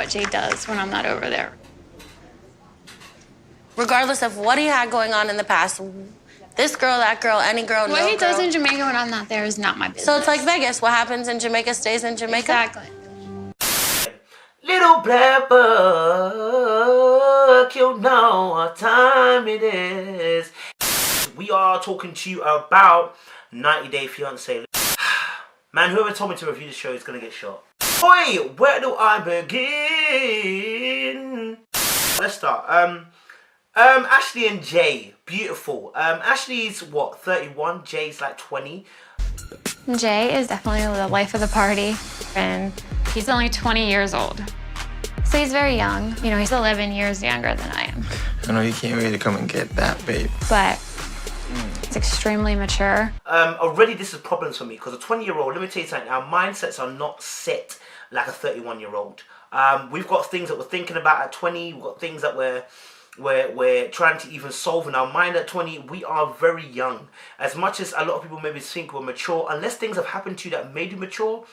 what Jay does when I'm not over there. Regardless of what he had going on in the past, this girl, that girl, any girl, What he does in Jamaica when I'm not there is not my business. So it's like Vegas. What happens in Jamaica stays in Jamaica. Exactly. Little black book, you know what time it is. We are talking to you about 90 Day Fiance. Man, whoever told me to review the show is gonna get shot. Boy, where do I begin? Let's start. Ashley and Jay, beautiful. Ashley's what, 31? Jay's like 20. Jay is definitely the life of the party, and he's only 20 years old. So he's very young. You know, he's 11 years younger than I am. I know you can't really come and get that, babe. But it's extremely mature. Already this is problems for me, because a 20-year-old, let me tell you something, our mindsets are not set like a 31-year-old. We've got things that we're thinking about at 20, we've got things that we're trying to even solve in our mind at 20. We are very young. As much as a lot of people maybe think we're mature, unless things have happened to you that made you mature,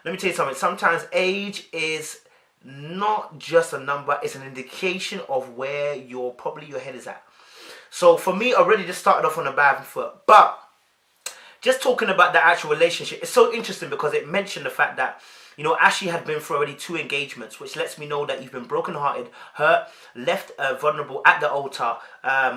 let me tell you something, sometimes age is not just a number, it's an indication of where your head is at. So for me, already just started off on a bad foot. But just talking about the actual relationship, it's so interesting because it mentioned the fact that, you know, Ashley had been through already 2 engagements, which lets me know that you've been brokenhearted, hurt, left vulnerable at the altar,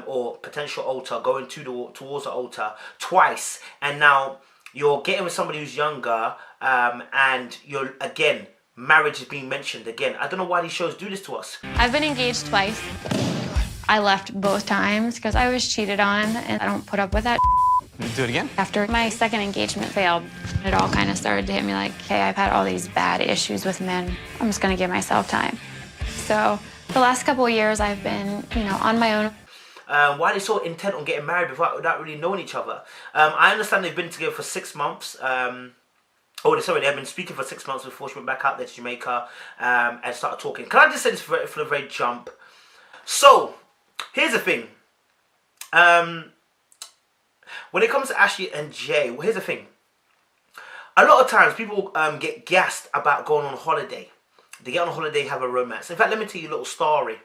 or potential altar, going towards the altar twice, and now you're getting with somebody who's younger, and you're, again, marriage is being mentioned again. I don't know why these shows do this to us. I've been engaged twice. I left both times because I was cheated on, and I don't put up with that. Do it again? After my second engagement failed, it all kind of started to hit me like, hey, I've had all these bad issues with men. I'm just going to give myself time. So the last couple of years, I've been, you know, on my own. Why are they so intent on getting married without really knowing each other? I understand they've been together for 6 months. They've been speaking for 6 months before she went back out there to Jamaica and started talking. Can I just say this for the very jump? So, here's the thing. When it comes to Ashley and Jay, well, here's the thing. A lot of times people get gassed about going on holiday. They get on holiday, have a romance. In fact, let me tell you a little story.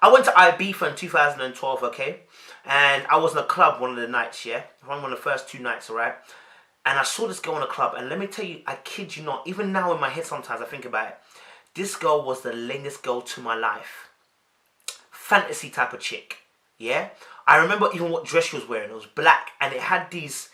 I went to Ibiza in 2012, okay? And I was in a club one of the nights, yeah? One of the first 2 nights, alright? And I saw this girl in a club, and let me tell you, I kid you not, even now in my head sometimes I think about it, this girl was the latest girl to my life. Fantasy type of chick, yeah? I remember even what dress she was wearing. It was black, and it had these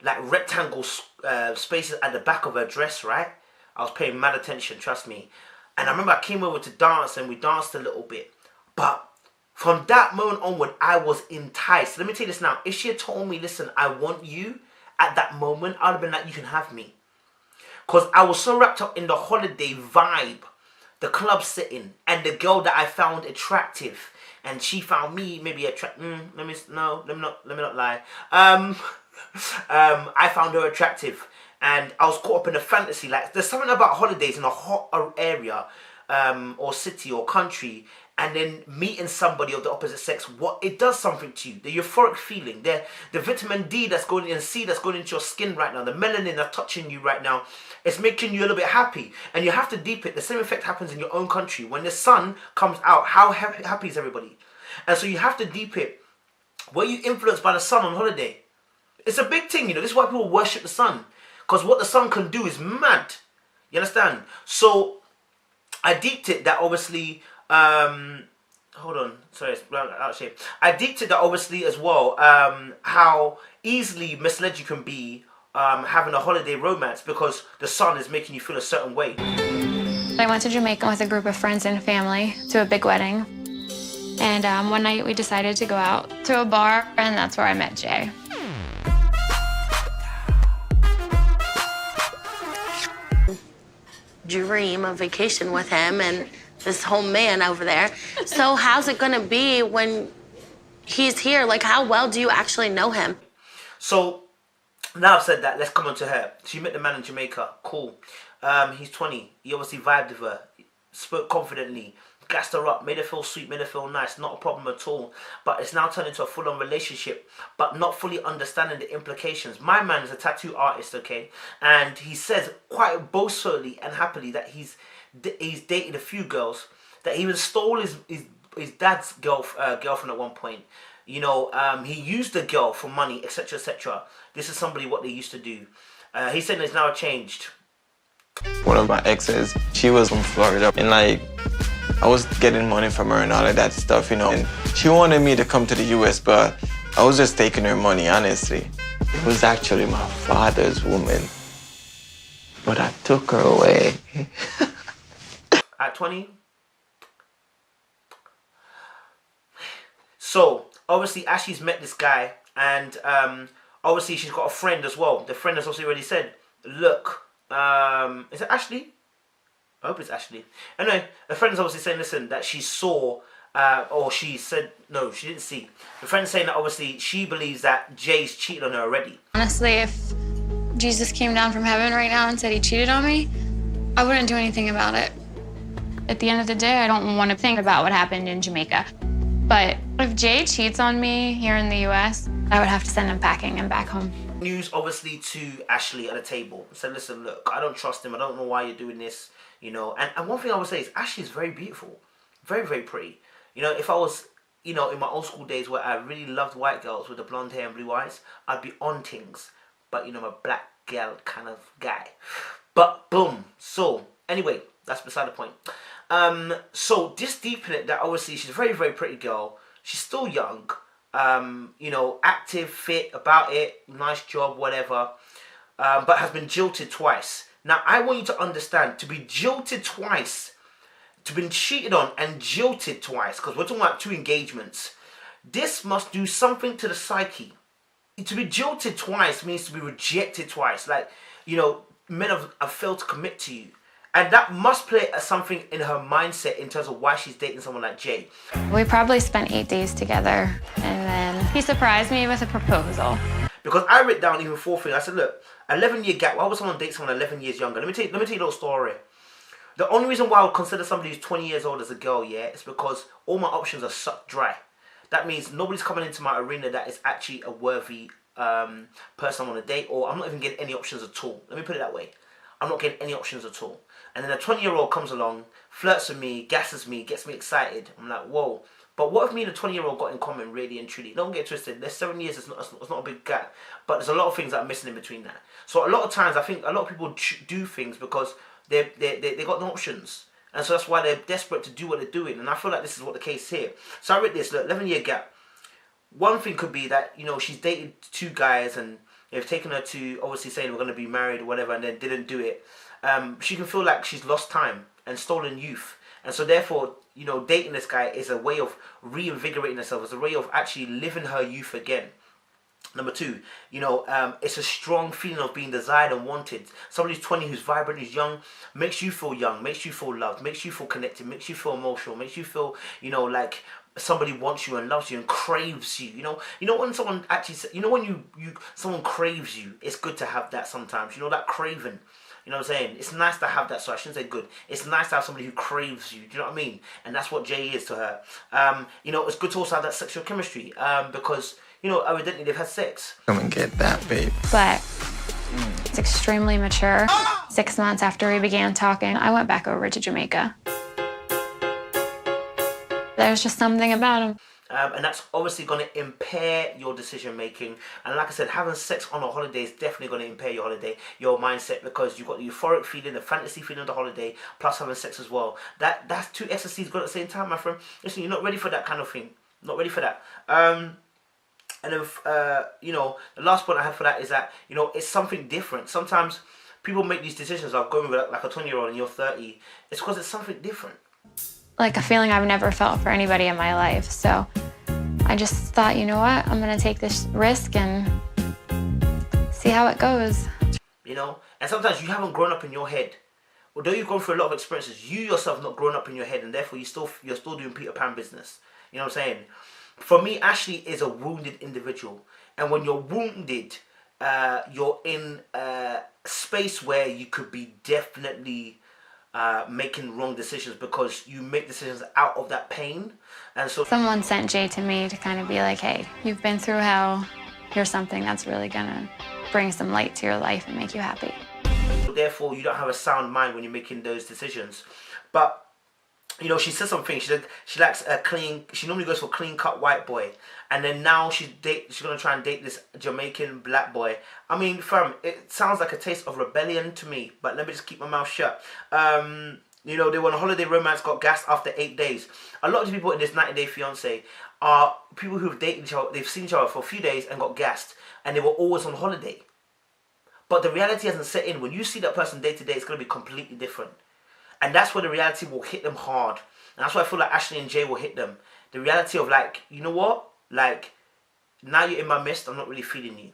like rectangle spaces at the back of her dress, right? I was paying mad attention, trust me. And I remember I came over to dance, and we danced a little bit. But from that moment onward, I was enticed. Let me tell you this now. If she had told me, listen, I want you, at that moment, I'd have been like, you can have me. Because I was so wrapped up in the holiday vibe, the club setting, and the girl that I found attractive. And she found me maybe attractive. Let me not lie. I found her attractive, and I was caught up in a fantasy. Like, there's something about holidays in a hot area, or city or country, and then meeting somebody of the opposite sex. What it does something to you. The euphoric feeling, the vitamin D that's going in, and C that's going into your skin right now, the melanin that's touching you right now. It's making you a little bit happy, and you have to deep it. The same effect happens in your own country. When the sun comes out, how happy is everybody? And so you have to deep it. Were you influenced by the sun on holiday? It's a big thing, you know. This is why people worship the sun, because what the sun can do is mad. You understand? So I deeped it that obviously. Hold on, sorry, it's out of shape. I deeped it that obviously as well. How easily misled you can be. Having a holiday romance because the sun is making you feel a certain way. I went to Jamaica with a group of friends and family to a big wedding. And one night we decided to go out to a bar, and that's where I met Jay. Dream of vacation with him and this whole man over there. So how's it gonna be when he's here? Like, how well do you actually know him? So, now I've said that, let's come on to her. She met the man in Jamaica. Cool. He's 20. He obviously vibed with her. Spoke confidently. Gassed her up. Made her feel sweet. Made her feel nice. Not a problem at all. But it's now turned into a full-on relationship. But not fully understanding the implications. My man is a tattoo artist, okay? And he says quite boastfully and happily that he's he's dated a few girls, that he even stole his dad's girlfriend at one point. You know, he used the girl for money, etc., etc. This is somebody what they used to do. He said it's now changed. One of my exes, she was from Florida, and like, I was getting money from her and all of that stuff, you know. And she wanted me to come to the US, but I was just taking her money, honestly. It was actually my father's woman, but I took her away. At 20. So, obviously, Ashley's met this guy, and obviously, she's got a friend as well. The friend has also already said, look, is it Ashley? I hope it's Ashley. Anyway, a friend is obviously saying, listen, that she saw, or she said, no, she didn't see. The friend's saying that obviously she believes that Jay's cheated on her already. Honestly, if Jesus came down from heaven right now and said he cheated on me, I wouldn't do anything about it. At the end of the day, I don't want to think about what happened in Jamaica. But if Jay cheats on me here in the US, I would have to send him packing and back home. News obviously to Ashley at the table. Said, listen, look, I don't trust him. I don't know why you're doing this. You know, and one thing I would say is Ashley's very beautiful. Very, very pretty. You know, if I was, you know, in my old school days where I really loved white girls with the blonde hair and blue eyes, I'd be on things. But, you know, I'm a black girl kind of guy. But, boom. So, anyway, that's beside the point. So, just deep in it, that obviously she's a very, very pretty girl. She's still young. You know, active, fit, about it, nice job, whatever. But has been jilted twice. Now, I want you to understand, to be jilted twice, to be cheated on and jilted twice, because we're talking about 2 engagements, this must do something to the psyche. To be jilted twice means to be rejected twice. Like, you know, men have failed to commit to you. And that must play something in her mindset in terms of why she's dating someone like Jay. We probably spent 8 days together, and then he surprised me with a proposal. Because I wrote down even 4 things. I said, look, 11-year gap. Why would someone date someone 11 years younger? Let me tell you a little story. The only reason why I would consider somebody who's 20 years old as a girl, yeah, is because all my options are sucked dry. That means nobody's coming into my arena that is actually a worthy person I want to date, or I'm not even getting any options at all. Let me put it that way. I'm not getting any options at all. And then a 20-year-old comes along, flirts with me, gasses me, gets me excited. I'm like, whoa. But what if me and a 20-year-old got in common, really and truly? Don't get twisted. There's 7 years, it's not a big gap. But there's a lot of things that are missing in between that. So a lot of times, I think a lot of people do things because they got no options. And so that's why they're desperate to do what they're doing. And I feel like this is what the case here. So I read this, look, 11-year gap. One thing could be that, you know, she's dated 2 guys and they've taken her to, obviously saying we're going to be married or whatever, and then didn't do it. She can feel like she's lost time and stolen youth. And so therefore, you know, dating this guy is a way of reinvigorating herself. It's a way of actually living her youth again. Number 2, you know, it's a strong feeling of being desired and wanted. Somebody who's 20, who's vibrant, who's young, makes you feel young, makes you feel loved, makes you feel connected, makes you feel emotional, makes you feel, you know, like somebody wants you and loves you and craves you. You know when someone actually, you know when someone craves you, it's good to have that sometimes. You know, that craving. You know what I'm saying? It's nice to have that. So I shouldn't say good. It's nice to have somebody who craves you. Do you know what I mean? And that's what Jay is to her. You know, it's good to also have that sexual chemistry because, you know, evidently they've had sex. Come and get that, babe. But it's extremely mature. 6 months after we began talking, I went back over to Jamaica. There's just something about him. And that's obviously going to impair your decision making. And like I said, having sex on a holiday is definitely going to impair your holiday, your mindset, because you've got the euphoric feeling, the fantasy feeling of the holiday, plus having sex as well. That's 2 ecstasies going at the same time, my friend. Listen, you're not ready for that kind of thing. Not ready for that. And then, you know, the last point I have for that is that, you know, it's something different. Sometimes people make these decisions of going with like a 20-year-old and you're 30. It's because it's something different. Like a feeling I've never felt for anybody in my life. So I just thought, you know what, I'm gonna take this risk and see how it goes. You know, and sometimes you haven't grown up in your head. Although you've gone through a lot of experiences, you yourself have not grown up in your head, and therefore you're still doing Peter Pan business. You know what I'm saying? For me, Ashley is a wounded individual. And when you're wounded, you're in a space where you could be definitely making wrong decisions because you make decisions out of that pain. And so someone sent Jay to me to kind of be like, hey, you've been through hell. Here's something that's really gonna bring some light to your life and make you happy. so therefore you don't have a sound mind when you're making those decisions. But you know, she said something. She said she likes a clean. She normally goes for clean cut white boy, and then now she's gonna try and date this Jamaican black boy. I mean, fam, it sounds like a taste of rebellion to me. But let me just keep my mouth shut. You know, they were on a holiday romance, got gassed after 8 days. A lot of the people in this 90-day fiance are people who've dated each other. They've seen each other for a few days and got gassed, and they were always on holiday. But the reality hasn't set in. When you see that person day to day, it's gonna be completely different. And that's where the reality will hit them hard. And that's why I feel like Ashley and Jay will hit them. The reality of like, you know what? Like, now you're in my midst, I'm not really feeling you.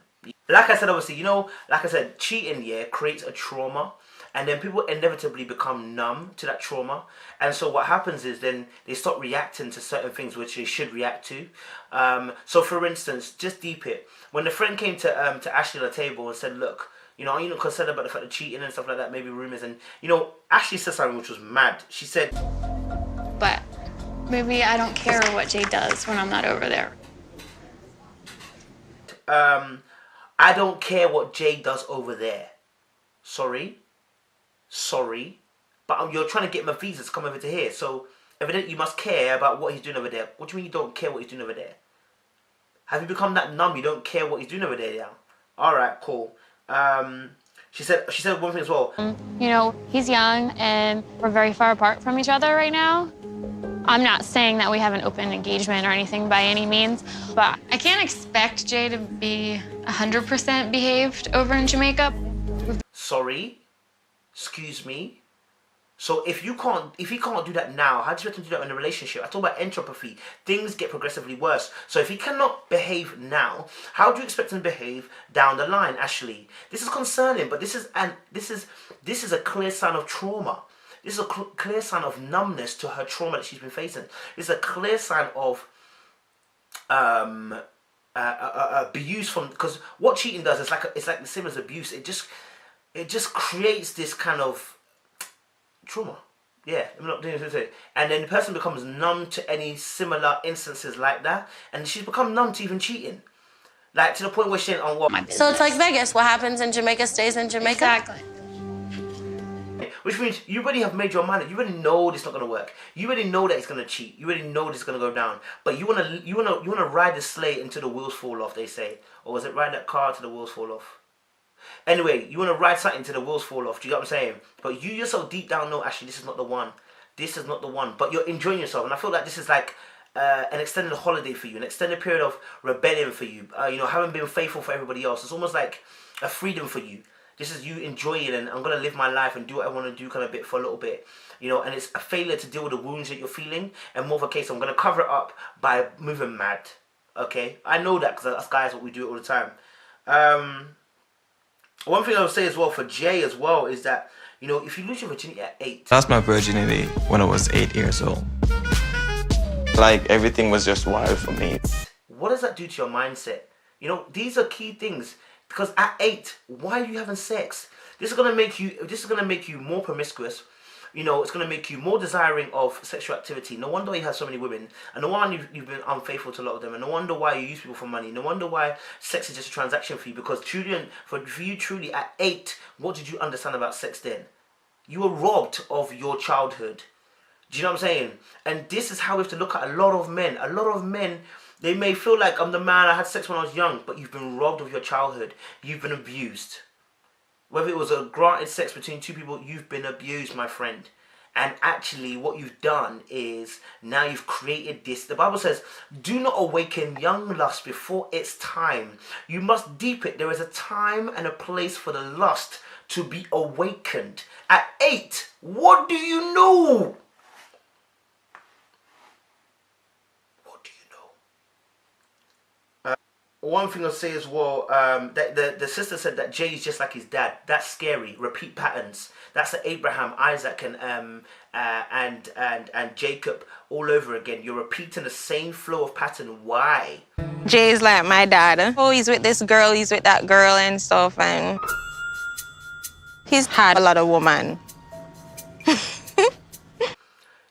Like I said, obviously, you know, like I said, cheating, yeah, creates a trauma. And then people inevitably become numb to that trauma. And so what happens is then they stop reacting to certain things which they should react to. So for instance, just deep it. When the friend came to Ashley on the table and said, look, you know, are you not concerned about the fact of cheating and stuff like that, maybe rumours, and, you know, Ashley said something which was mad. She said, But maybe I don't care what Jay does when I'm not over there. I don't care what Jay does over there. Sorry, but you're trying to get my visa to come over to here, so evidently you must care about what he's doing over there. What do you mean you don't care what he's doing over there? Have you become that numb you don't care what he's doing over there now? Alright, cool. She said one thing as well. You know, he's young and we're very far apart from each other right now. I'm not saying that we have an open engagement or anything by any means, but I can't expect Jay to be 100% behaved over in Jamaica. Sorry? Excuse me? So if he can't do that now, how do you expect him to do that in a relationship? I talk about entropy. Things get progressively worse. So if he cannot behave now, how do you expect him to behave down the line, Ashley? This is concerning, but this is a clear sign of trauma. This is a clear sign of numbness to her trauma that she's been facing. It's a clear sign of abuse from, because what cheating does is it's like the same as abuse. It just creates this kind of trauma. Yeah, I'm not doing it. And then the person becomes numb to any similar instances like that, and she's become numb to even cheating, like to the point where she's on what. So it's like Vegas. What happens in Jamaica stays in Jamaica. Exactly. Which means you already have made your mind. You already know this is not gonna work. You already know that he's gonna cheat. You already know this is gonna go down. But you wanna ride the sleigh until the wheels fall off. They say, or was it ride that car till the wheels fall off? Anyway, you want to ride something till the wheels fall off. Do you get what I'm saying? But you yourself deep down know, actually, this is not the one. This is not the one. But you're enjoying yourself. And I feel like this is like an extended holiday for you. An extended period of rebellion for you. You know, having been faithful for everybody else. It's almost like a freedom for you. This is you enjoying, and I'm going to live my life and do what I want to do kind of bit for a little bit. You know, and it's a failure to deal with the wounds that you're feeling. And more of a case, I'm going to cover it up by moving mad. Okay? I know that because that's guys what we do all the time. One thing I would say as well for Jay as well is that, you know, if you lose your virginity at 8. Lost my virginity when I was 8 years old. Like, everything was just wild for me. What does that do to your mindset? You know, these are key things. Because at 8, why are you having sex? This is gonna make you more promiscuous. You know, it's gonna make you more desiring of sexual activity. No wonder you have so many women, and no wonder you've been unfaithful to a lot of them, and no wonder why you use people for money. No wonder why sex is just a transaction for you. Because truly, for you truly at 8, what did you understand about sex then? You were robbed of your childhood. Do you know what I'm saying? And this is how we have to look at a lot of men. A lot of men, they may feel like, I'm the man, I had sex when I was young, but you've been robbed of your childhood. You've been abused. Whether it was a granted sex between two people, you've been abused, my friend. And actually, what you've done is, now you've created this. The Bible says, do not awaken young lust before its time. You must deep it. There is a time and a place for the lust to be awakened. At 8, what do you know? One thing I'll say as well, that the sister said that Jay is just like his dad. That's scary. Repeat patterns. That's the Abraham, Isaac, and Jacob all over again. You're repeating the same flow of pattern. Why? Jay's like my dad. Oh, he's with this girl, he's with that girl and stuff, and he's had a lot of women.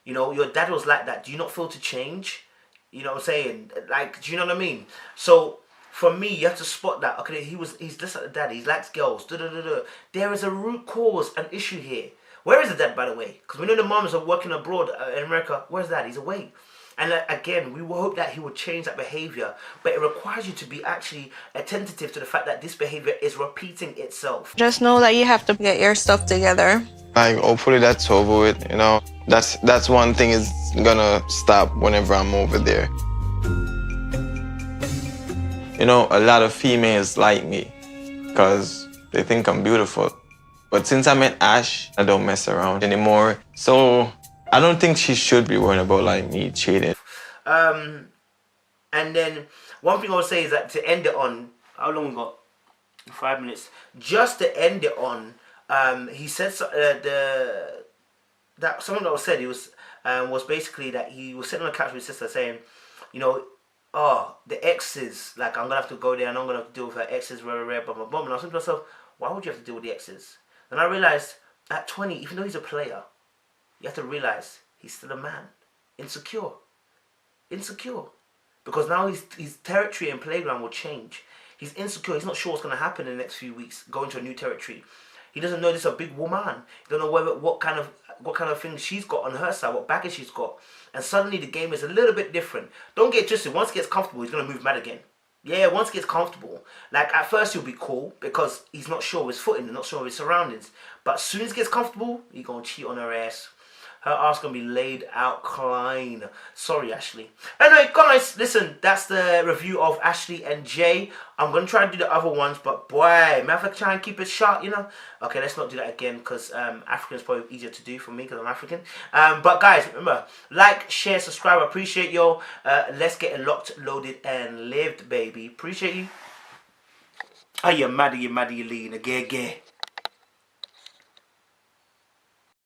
You know, your dad was like that. Do you not feel to change? You know what I'm saying? Like, do you know what I mean? So For me, you have to spot that. Okay, he's just like the dad. He likes girls. There is a root cause, an issue here. Where is the dad, by the way? Because we know the moms are working abroad in America. Where's dad? He's away. And again, we will hope that he will change that behavior, but it requires you to be actually attentive to the fact that this behavior is repeating itself. Just know that you have to get your stuff together. Like, hopefully that's over with, you know. That's one thing is gonna stop whenever I'm over there. You know, a lot of females like me because they think I'm beautiful. But since I met Ash, I don't mess around anymore. So I don't think she should be worrying about like me cheating. And then one thing I would say is that to end it on, how long we got? 5 minutes. Just to end it on, he said something that was said. He was basically that he was sitting on the couch with his sister saying, you know, oh, the exes, like I'm gonna have to go there and I'm gonna have to deal with her exes, blah, blah, blah, blah, blah. And I was thinking to myself, why would you have to deal with the exes? And I realized at 20, even though he's a player, you have to realize he's still a man. Insecure. Because now his territory and playground will change. He's insecure. He's not sure what's going to happen in the next few weeks, going to a new territory. He doesn't know this is a big woman. He don't know what kind of things she's got on her side, what baggage she's got. And suddenly the game is a little bit different. Don't get twisted. Once he gets comfortable, he's going to move mad again. Yeah, once he gets comfortable. Like, at first he'll be cool because he's not sure of his footing and not sure of his surroundings. But as soon as he gets comfortable, he's going to cheat on her ass. Her ass going to be laid out clean. Sorry, Ashley. Anyway, guys, listen, that's the review of Ashley and Jay. I'm going to try and do the other ones, but boy, may I try and keep it short, you know? Okay, let's not do that again because African is probably easier to do for me because I'm African. But guys, remember, like, share, subscribe. I appreciate y'all. Let's get it locked, loaded, and lived, baby. Appreciate you. Oh, you maddy, you lean, again.